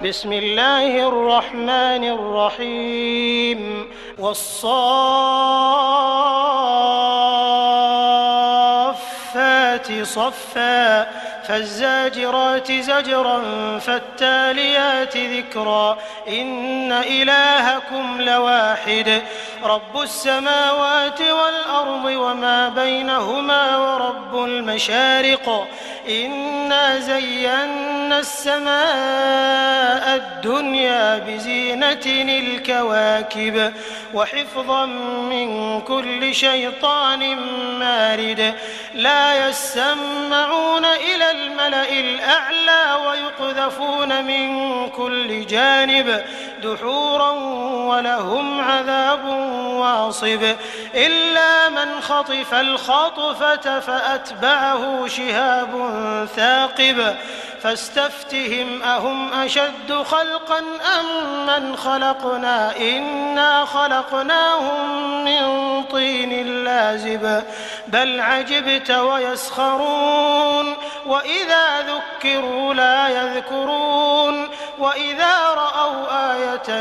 بسم الله الرحمن الرحيم والصافات صفا فالزاجرات زجرا فالتاليات ذكرا إن إلهكم لواحد رب السماوات والأرض وما بينهما ورب المشارق إنا زينا السماء الدنيا بزينة الكواكب وحفظا من كل شيطان مارد لا يسمعون إلى الملأ الأعلى ويقذفون من كل جانب دحورا ولهم عذاب واصب إلا من خطف الخطفة فأتبعه شهاب ثاقب فاستفتهم أهم أشد خلقا أم من خلقنا إنا خلقناهم من طين لازب بل عجبت ويسخرون وإذا ذكروا لا يذكرون وإذا رأوا آية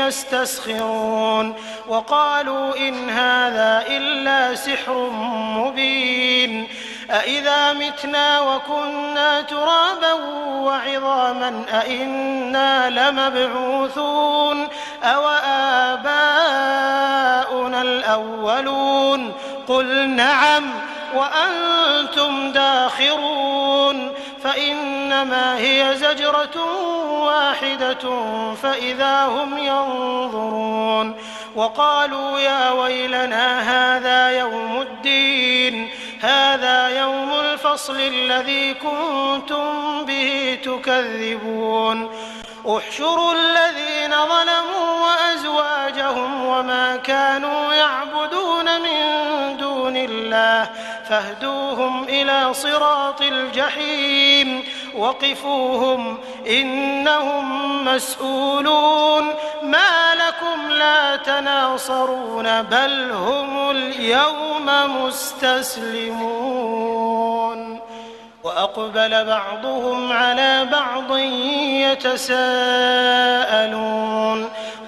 يستسخرون وقالوا إن هذا إلا سحر مبين أإذا متنا وكنا ترابا وعظاما أإنا لمبعوثون أوآباؤنا الأولون قل نعم وأنتم داخرون فإنما هي زجرة واحدة فإذا هم ينظرون وقالوا يا ويلنا هذا يوم الدين هذا يوم الفصل الذي كنتم به تكذبون احشروا الذين ظلموا وأزواجهم وما كانوا يعبدون من دون الله فاهدوهم إلى صراط الجحيم وقفوهم إنهم مسؤولون ما لكم لا تناصرون بل هم اليوم مستسلمون وأقبل بعضهم على بعض يتساءلون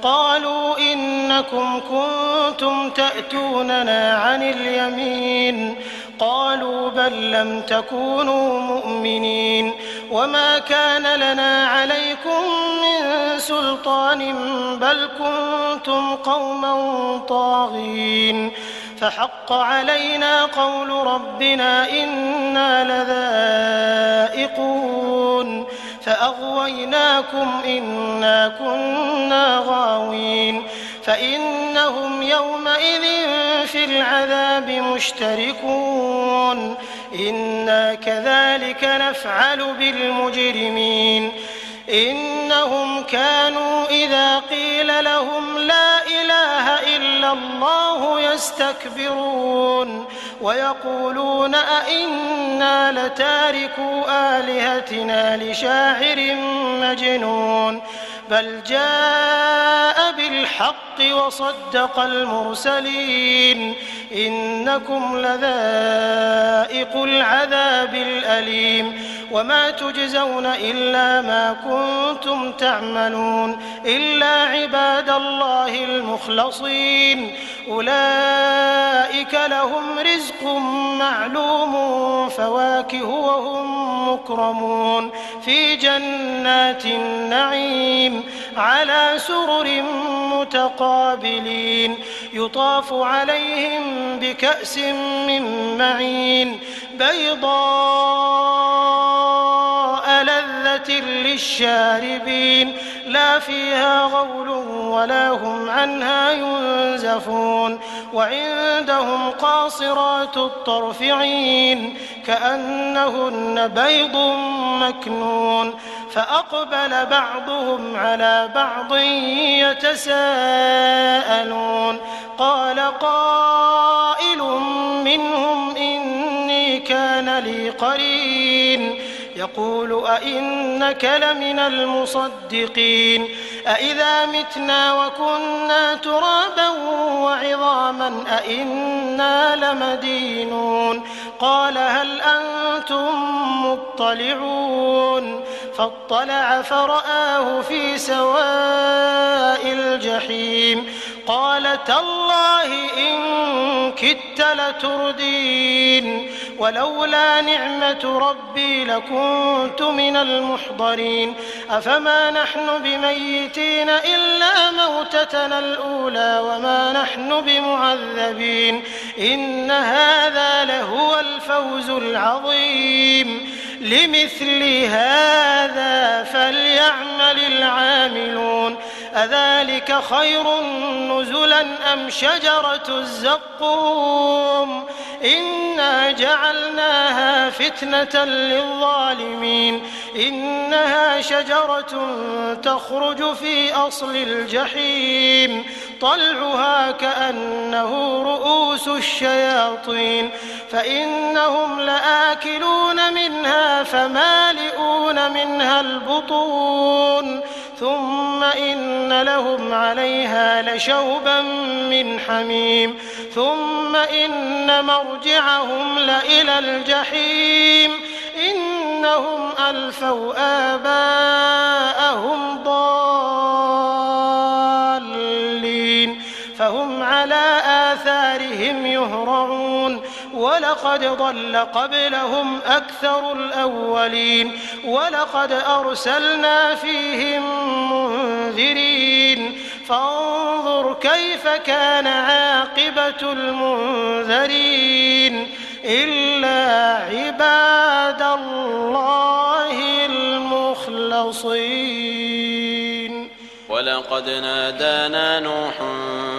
قالوا إنكم كنتم تأتوننا عن اليمين قالوا بل لم تكونوا مؤمنين وما كان لنا عليكم من سلطان بل كنتم قوما طاغين فحق علينا قول ربنا إنا لذائقون فأغويناكم إنا كنا غاوين فإنهم يومئذ في العذاب مشتركون إنا كذلك نفعل بالمجرمين إنهم كانوا إذا قيل لهم لا إله إلا الله يستكبرون ويقولون أئنا لتاركو آلهتنا لشاعر مجنون بل جاء بالحق وصدق المرسلين إنكم لذائق العذاب الأليم وما تجزون إلا ما كنتم تعملون إلا عباد الله المخلصين أولئك لهم رزق معلوم فواكه وهم مكرمون في جنات النعيم على سرر متقابلين يطاف عليهم بكأس من معين بيضاء لذة للشاربين لا فيها غول ولا هم عنها ينزفون وعندهم قاصرات الطرف عين كأنهن بيض مكنون فأقبل بعضهم على بعض يتساءلون قال قائل منهم إني كان لي قرين يقول أئنك لمن المصدقين أئذا متنا وكنا ترابا وعظاما أئنا لمدينون قال هل أنتم مطلعون فاطلع فرآه في سواء الجحيم قال تالله إن كدت لتردين ولولا نعمة ربي لكنت من المحضرين أفما نحن بميتين إلا موتتنا الأولى وما نحن بمعذبين إن هذا لهو الفوز العظيم لمثل هذا فليعمل العاملون أذلك خير نزلا أم شجرة الزقوم إنا جعلناها فتنة للظالمين إنها شجرة تخرج في أصل الجحيم طلعها كأنه رؤوس الشياطين فإنهم لآكلون منها فمالئون منها البطون ثم إن لهم عليها لشوبا من حميم ثم إن مرجعهم لإلى الجحيم إنهم ألفوا آباءهم ضالين فهم على آثارهم يهرعون ولقد ضل قبلهم أكثر الأولين ولقد أرسلنا فيهم منذرين فانظر كيف كان عاقبة المنذرين إلا عباد الله المخلصين ولقد نادانا نوح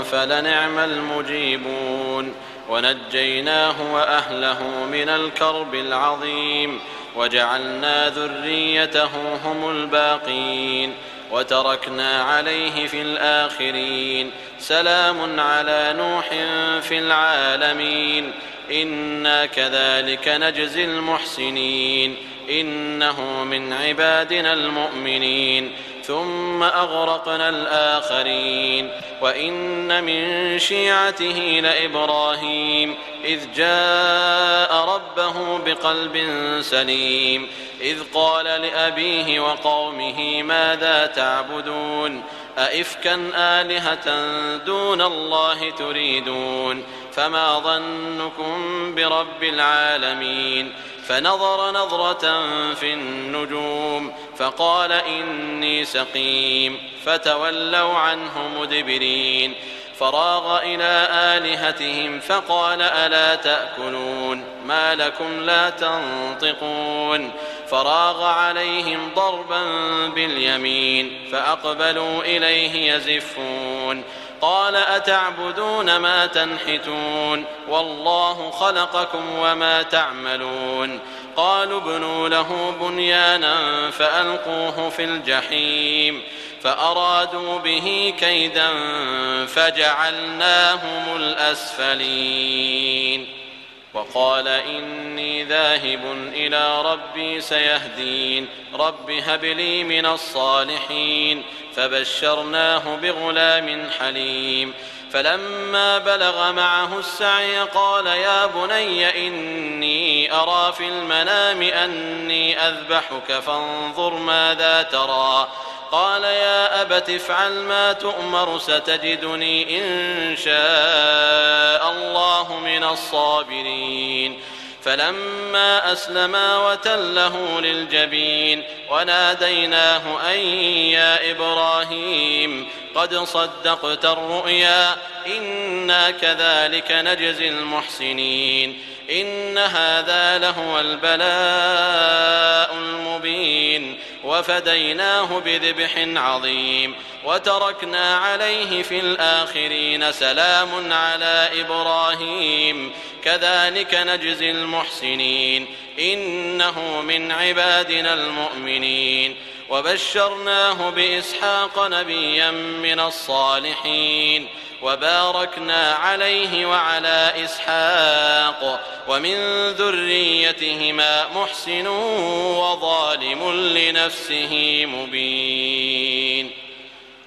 فلنعم المجيبون ونجيناه وأهله من الكرب العظيم وجعلنا ذريته هم الباقين وتركنا عليه في الآخرين سلام على نوح في العالمين إنا كذلك نجزي المحسنين إنه من عبادنا المؤمنين ثم أغرقنا الآخرين وإن من شيعته لإبراهيم إذ جاء ربه بقلب سليم إذ قال لأبيه وقومه ماذا تعبدون أئفكا آلهة دون الله تريدون فما ظنكم برب العالمين فنظر نظرة في النجوم فقال إني سقيم فتولوا عنه مدبرين فراغ إلى آلهتهم فقال ألا تأكلون ما لكم لا تنطقون فراغ عليهم ضربا باليمين فأقبلوا إليه يزفون قال أتعبدون ما تنحتون والله خلقكم وما تعملون قالوا ابنوا له بنيانا فألقوه في الجحيم فأرادوا به كيدا فجعلناهم الأسفلين وقال إني ذاهب إلى ربي سيهدين رب هب لي من الصالحين فبشرناه بغلام حليم فلما بلغ معه السعي قال يا بني إني أرى في المنام أني أذبحك فانظر ماذا ترى قال يا أبت افعل ما تؤمر ستجدني إن شاء الله من الصابرين فلما أسلما وتله للجبين وناديناه أن يا إبراهيم قد صدقت الرؤيا إنا كذلك نجزي المحسنين إن هذا لهو البلاء المبين وفديناه بذبح عظيم وتركنا عليه في الآخرين سلام على إبراهيم كذلك نجزي المحسنين إنه من عبادنا المؤمنين وبشرناه بإسحاق نبيا من الصالحين وباركنا عليه وعلى إسحاق ومن ذريتهما محسن وظالم لنفسه مبين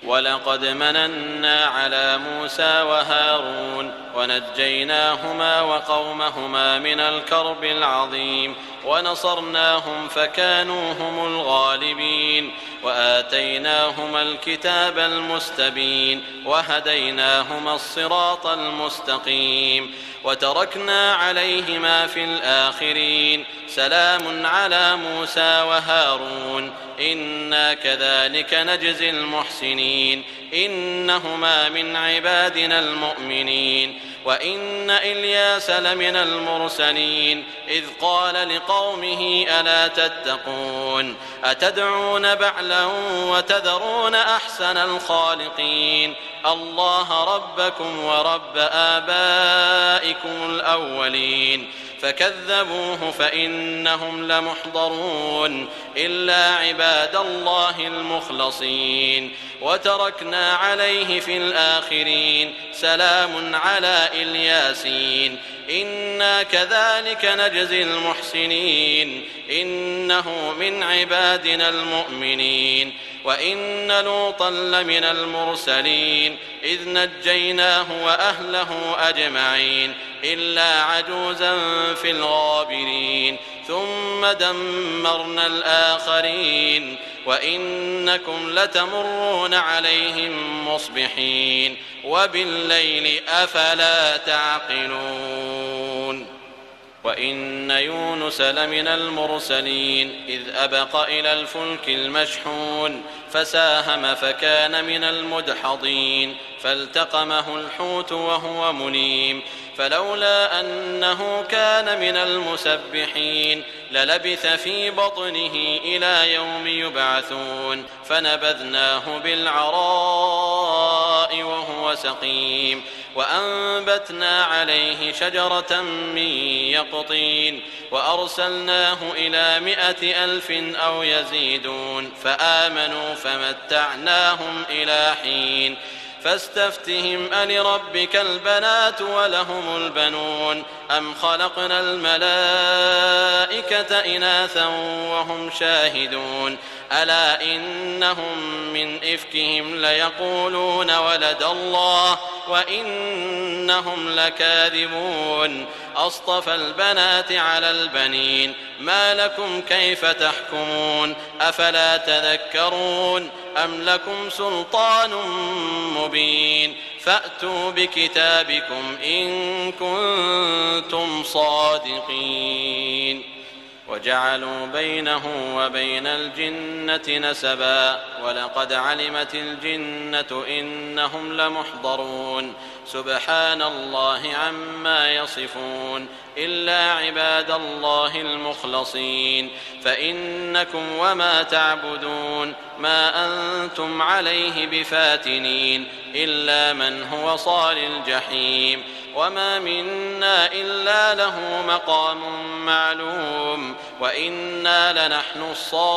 ولقد مننا على موسى وهارون ونجيناهما وقومهما من الكرب العظيم ونصرناهم فكانوا هم الغالبين وآتيناهما الكتاب المستبين وهديناهما الصراط المستقيم وتركنا عليهما في الآخرين سلام على موسى وهارون إنا كذلك نجزي المحسنين إنهما من عبادنا المؤمنين وإن إلياس لمن المرسلين إذ قال لقومه ألا تتقون أتدعون بعلا وتذرون أحسن الخالقين الله ربكم ورب آبائكم الأولين فكذبوه فإنهم لمحضرون إلا عباد الله المخلصين وتركنا عليه في الآخرين سلام على الياسين إنا كذلك نجزي المحسنين إنه من عبادنا المؤمنين وإن لوطا لمن المرسلين إذ نجيناه وأهله أجمعين إلا عجوزا في الغابرين ثم دمرنا الآخرين وإنكم لتمرون عليهم مصبحين وبالليل أفلا تعقلون وإن يونس لمن المرسلين إذ أبق إلى الفلك المشحون فساهم فكان من المدحضين فالتقمه الحوت وهو مليم فلولا أنه كان من المسبحين للبث في بطنه إلى يوم يبعثون فنبذناه بالعراء وهو سقيم وأنبتنا عليه شجرة من يقطين وأرسلناه إلى 100,000 أو يزيدون فآمنوا فمتعناهم إلى حين فاستفتهم ألربك البنات ولهم البنون أم خلقنا الملائكة إناثا وهم شاهدون ألا إنهم من إفكهم ليقولون ولد الله وإنهم لكاذبون أصطفى البنات على البنين ما لكم كيف تحكمون أفلا تذكرون أم لكم سلطان مبين فأتوا بكتابكم إن كنتم صادقين وجعلوا بينه وبين الجنة نسبا ولقد علمت الجنة إنهم لمحضرون سبحان الله عما يصفون إلا عباد الله المخلصين فإنكم وما تعبدون ما أنتم عليه بفاتنين إلا من هو صال الجحيم وما منا إلا له مقام معلوم وإنا لنحن الصافون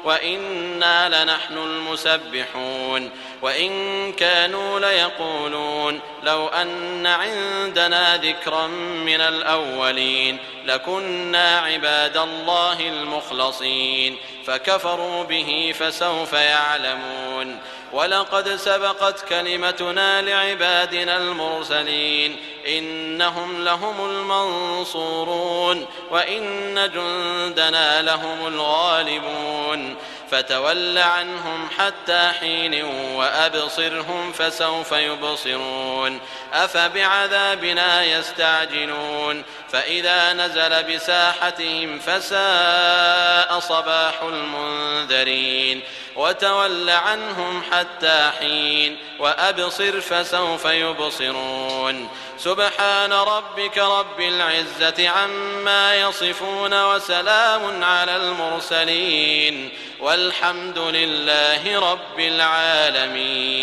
وإنا لنحن المسبحون وإن كانوا ليقولون لو أن عندنا ذكرا من الأولين لكنا عباد الله المخلصين فكفروا به فسوف يعلمون ولقد سبقت كلمتنا لعبادنا المرسلين إنهم لهم المنصورون وإن جندنا لهم الغالبون فتول عنهم حتى حين وأبصرهم فسوف يبصرون أفبعذابنا يستعجلون فإذا نزل بساحتهم فساء صباح المنذرين وتول عنهم حتى حين وأبصر فسوف يبصرون سبحان ربك رب العزة عما يصفون وسلام على المرسلين والحمد لله رب العالمين.